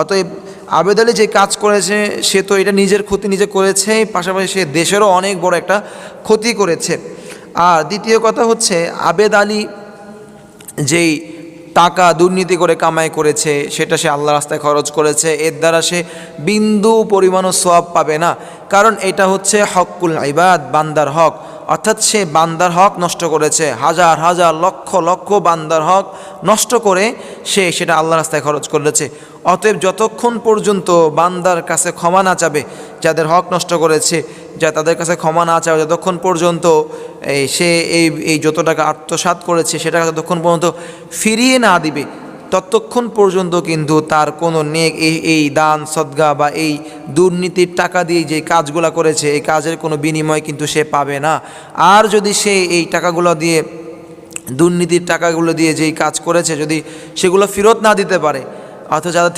অতএব আবেদ আলী যে কাজ করেছে সে তো এটা নিজের ক্ষতি নিজে করেছে, পাশাপাশি সে দেশেরও অনেক বড় একটা ক্ষতি করেছে। আর দ্বিতীয় কথা হচ্ছে, আবেদ আলী যেই টাকা দুর্নীতি করে কামাই করেছে সেটা সে আল্লাহ রাস্তায় খরচ করেছে, এর দ্বারা সে বিন্দু পরিমাণও সওয়াব পাবে না। কারণ এটা হচ্ছে হকুল ইবাদ, বান্দার হক, অর্থাৎ সে বান্দার হক নষ্ট করেছে, হাজার হাজার লক্ষ লক্ষ বান্দার হক নষ্ট করে সে সেটা আল্লাহ রাস্তায় খরচ করেছে। অতএব যতক্ষণ পর্যন্ত বান্দার কাছে ক্ষমা না চাবে, যাদের হক নষ্ট করেছে যা তাদের কাছে ক্ষমা না চাবে, যতক্ষণ পর্যন্ত সে এই যত টাকা আত্মসাৎ করেছে সেটা যতক্ষণ পর্যন্ত ফিরিয়ে না দিবে, ততক্ষণ পর্যন্ত কিন্তু তার কোনো নেক এই দান সদকা বা এই দুর্নীতির টাকা দিয়ে যে কাজগুলো করেছে এই কাজের কোনো বিনিময় কিন্তু সে পাবে না। আর যদি সে এই টাকাগুলো দিয়ে, দুর্নীতির টাকাগুলো দিয়ে যেই কাজ করেছে, যদি সেগুলো ফেরত না দিতে পারে, অর্থাৎ যাদের থেকে